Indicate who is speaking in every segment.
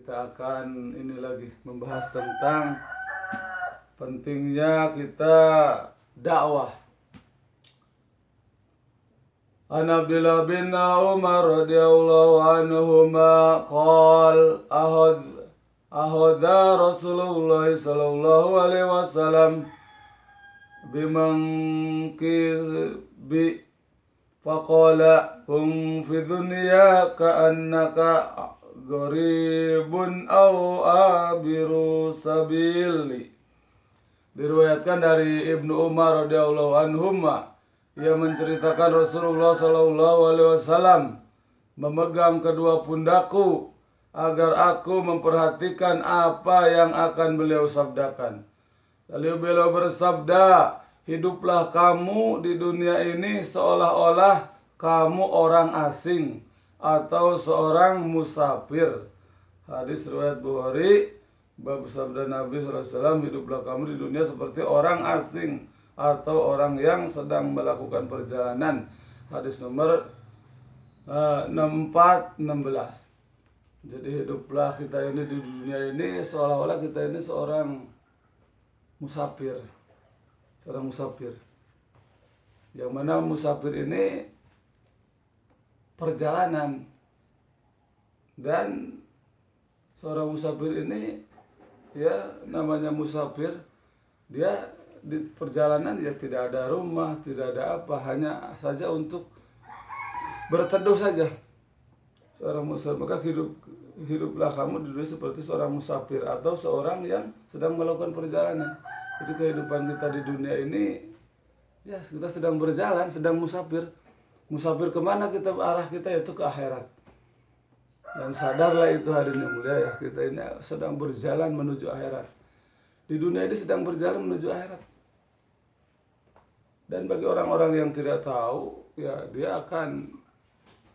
Speaker 1: kita akan ini lagi membahas tentang pentingnya kita dakwah. An Abdullah bin Umar radhiyallahu anhuma qala ahadha Rasulullah sallallahu alaihi wasallam bimankibi faqala hum fi dunya ka'annaka gharibun aw abiru sabili. Diriwayatkan dari Ibnu Umar radhiyallahu anhuma, ia menceritakan Rasulullah sallallahu alaihi wasallam memegang kedua pundakku agar aku memperhatikan apa yang akan beliau sabdakan. Lalu beliau bersabda, hiduplah kamu di dunia ini seolah-olah kamu orang asing atau seorang musafir. Hadis riwayat Bukhari. Bab sabda Nabi SAW, hiduplah kamu di dunia seperti orang asing atau orang yang sedang melakukan perjalanan. Hadis nomor 6416. Jadi hiduplah kita ini di dunia ini seolah-olah kita ini seorang musafir. Seorang musafir. Yang mana musafir ini perjalanan. Dan seorang musafir ini, ya namanya musafir, dia di perjalanan ya tidak ada rumah, tidak ada apa, hanya saja untuk berteduh saja. Seorang musafir, maka hiduplah kamu di dunia seperti seorang musafir atau seorang yang sedang melakukan perjalanan. Jadi kehidupan kita di dunia ini, ya kita sedang berjalan, sedang musafir. Musafir kemana kita, arah kita yaitu ke akhirat. Dan sadarlah itu hadirin yang mulia, ya kita ini sedang berjalan menuju akhirat. Di dunia ini sedang berjalan menuju akhirat. Dan bagi orang-orang yang tidak tahu, ya dia akan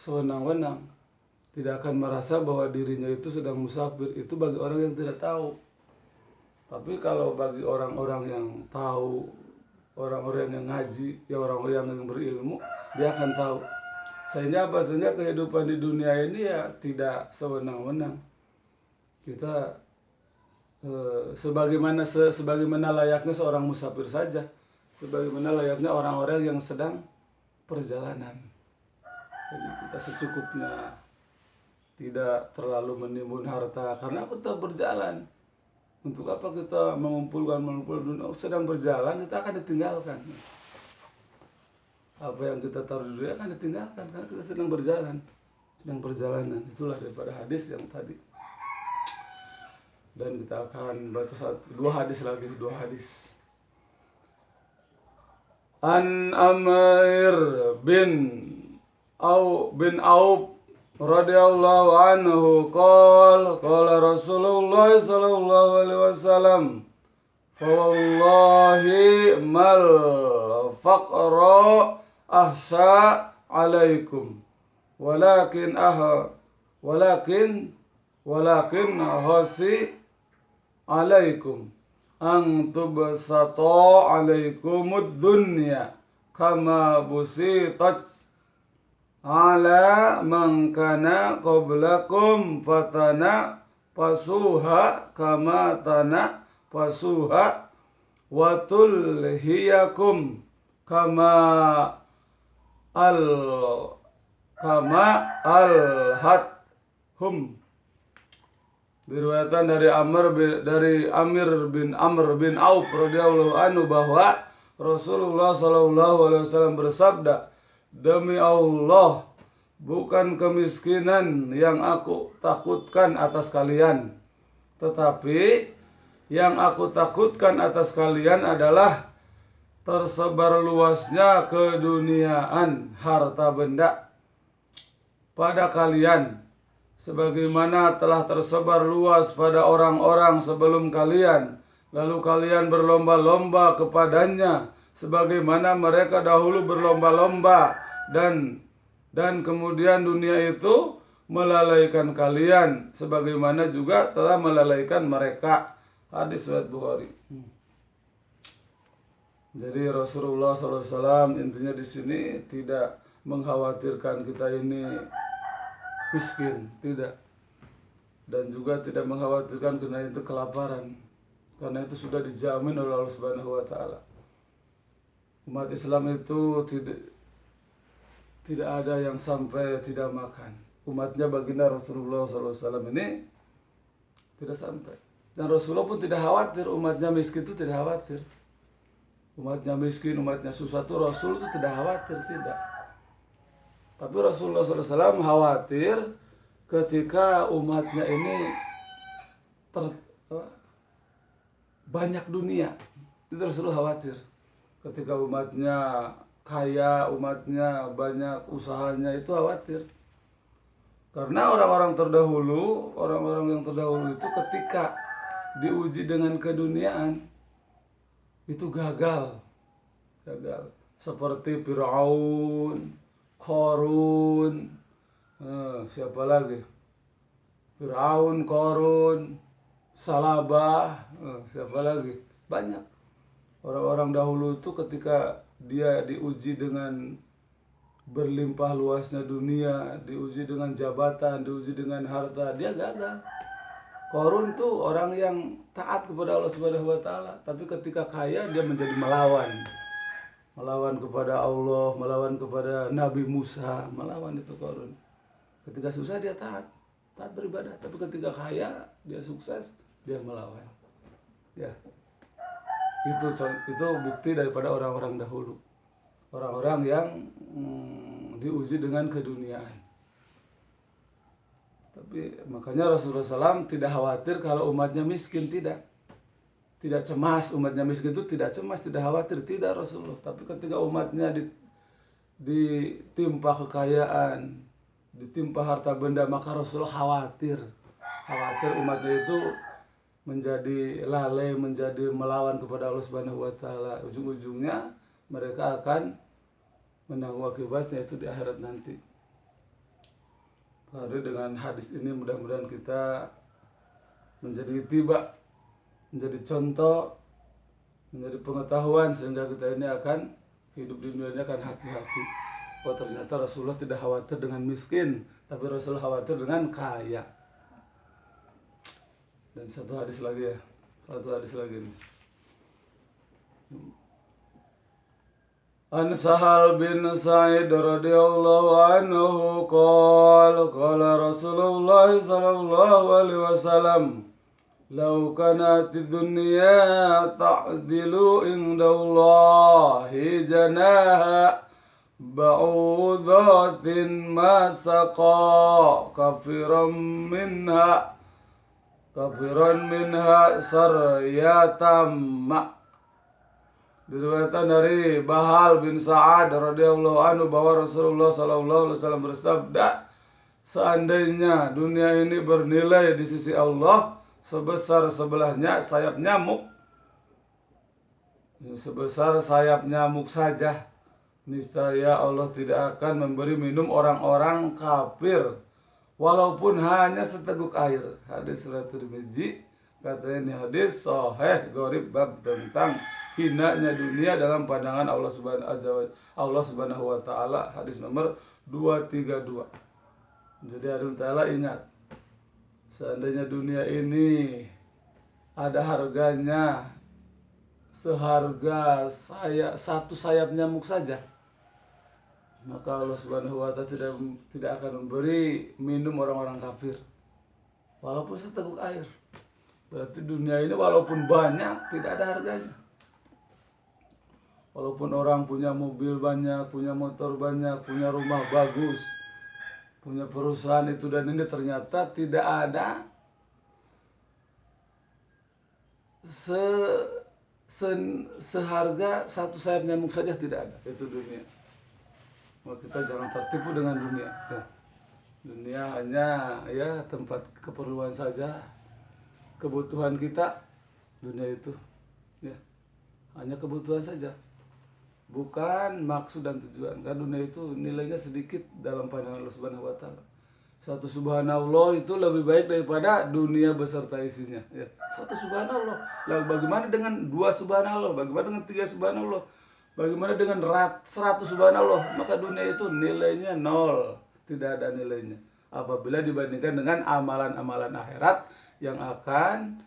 Speaker 1: sewenang-wenang, tidak akan merasa bahwa dirinya itu sedang musafir. Itu bagi orang yang tidak tahu. Tapi kalau bagi orang-orang yang tahu, orang-orang yang ngaji, ya orang-orang yang berilmu, dia akan tahu. Sehingga apa? Sehingga kehidupan di dunia ini ya tidak sewenang-wenang. Kita sebagaimana layaknya seorang musafir saja, sebagaimana layaknya orang-orang yang sedang perjalanan. Jadi kita secukupnya, tidak terlalu menimbun harta, karena kita berjalan. Untuk apa kita mengumpulkan dunia? Sedang berjalan, kita akan ditinggalkan. Apa yang kita taruh di dunia akan ditinggalkan karena kita sedang berjalan, sedang perjalanan. Itulah daripada hadis yang tadi. Dan kita akan baca dua hadis lagi, dua hadis. An Amir bin Auf radhiyallahu anhu qala Rasulullah sallallahu alaihi wasallam, fa wallahi mal faqra ahsa alaikum walakin hasi alaikum an tubsata alaikumud dunya kama busitat ala man kana qablakum fatana pasuha kama tanah pasuha watul hiyakum kama al-hathum. Diriwayatkan dari Amir bin Amr bin Auf radhiyallahu anhu bahwa Rasulullah sallallahu alaihi wasallam bersabda, demi Allah, bukan kemiskinan yang aku takutkan atas kalian, tetapi yang aku takutkan atas kalian adalah tersebar luasnya keduniaan harta benda pada kalian, sebagaimana telah tersebar luas pada orang-orang sebelum kalian, lalu kalian berlomba-lomba kepadanya, sebagaimana mereka dahulu berlomba-lomba, dan kemudian dunia itu melalaikan kalian, sebagaimana juga telah melalaikan mereka. Hadis riwayat Bukhari. Jadi Rasulullah SAW intinya di sini tidak mengkhawatirkan kita ini miskin, tidak. dan juga tidak mengkhawatirkan karena itu kelaparan, karena itu sudah dijamin oleh Allah Subhanahu wa taala. Umat Islam itu tidak ada yang sampai tidak makan. Umatnya baginda Rasulullah SAW ini tidak sampai. Dan Rasulullah pun tidak khawatir umatnya miskin, itu tidak khawatir. Umatnya miskin, umatnya susah itu Rasul itu tidak khawatir, tidak. Tapi Rasulullah SAW khawatir ketika umatnya ini banyak dunia. Itu Rasulullah khawatir. Ketika umatnya kaya, umatnya banyak usahanya, itu khawatir. Karena orang-orang yang terdahulu itu ketika diuji dengan keduniaan itu gagal. Seperti Fir'aun, Qarun, siapa lagi? Fir'aun, Qarun, Salabah, siapa lagi? Banyak. Orang-orang dahulu itu ketika dia diuji dengan berlimpah luasnya dunia, diuji dengan jabatan, diuji dengan harta, dia gagal. Qarun tuh orang yang taat kepada Allah Subhanahu wa taala, tapi ketika kaya dia menjadi melawan kepada Allah, melawan kepada Nabi Musa, melawan itu Qarun. Ketika susah dia taat beribadah, tapi ketika kaya dia sukses, dia melawan. Ya. Itu bukti daripada orang-orang dahulu. Orang-orang yang diuji dengan keduniaan. Tapi makanya Rasulullah SAW tidak khawatir kalau umatnya miskin, tidak cemas. Umatnya miskin itu tidak cemas, tidak khawatir, tidak Rasulullah. Tapi ketika umatnya ditimpa kekayaan, ditimpa harta benda, maka Rasulullah khawatir umatnya itu menjadi lalai, menjadi melawan kepada Allah Subhanahu wa taala. Ujung-ujungnya mereka akan menanggung akibatnya itu di akhirat nanti. Lalu dengan hadis ini mudah-mudahan kita menjadi tiba, menjadi contoh, menjadi pengetahuan sehingga kita ini akan hidup di dunia ini akan hati-hati. Oh ternyata Rasulullah tidak khawatir dengan miskin, tapi Rasulullah khawatir dengan kaya. Dan satu hadis lagi nih. An Sahal bin Sa'id radhiyallahu anhu qala Rasulullah sallallahu alaihi wasallam law kanat ad-dunya ta'dilu indallahi janaha ba'udatin ma saqa kafiran minha saryatam. Diriwayatkan dari Bahal bin Sa'ad radhiyallahu anhu bahwa Rasulullah sallallahu alaihi wasallam bersabda, seandainya dunia ini bernilai di sisi Allah sebesar sayap nyamuk saja, niscaya Allah tidak akan memberi minum orang-orang kafir walaupun hanya seteguk air. Hadis riwayat Tirmidzi. Katanya ini hadis sahih gharib bab tentang hinanya dunia dalam pandangan Allah Subhanahu wa taala, hadis nomor 232. Jadi Allah taala ingat, seandainya dunia ini ada harganya seharga satu sayap nyamuk saja, maka Allah Subhanahu wa taala tidak akan memberi minum orang-orang kafir walaupun seteguk air. Berarti dunia ini walaupun banyak tidak ada harganya. Walaupun orang punya mobil banyak, punya motor banyak, punya rumah bagus, punya perusahaan itu dan ini, ternyata tidak ada seharga satu sayap nyamuk saja, tidak ada. Itu dunia. Maka kita jangan tertipu dengan dunia. Ya. Dunia hanya tempat keperluan saja. Kebutuhan kita dunia itu hanya kebutuhan saja, bukan maksud dan tujuan. Karena dunia itu nilainya sedikit dalam pandangan Allah Subhanahu wa taala. Satu subhanallah itu lebih baik daripada dunia beserta isinya. Ya. Satu subhanallah. Lalu bagaimana dengan 2 subhanallah? Bagaimana dengan 3 subhanallah? Bagaimana dengan 100 subhanallah? Maka dunia itu nilainya 0, tidak ada nilainya. apabila dibandingkan dengan amalan-amalan akhirat yang akan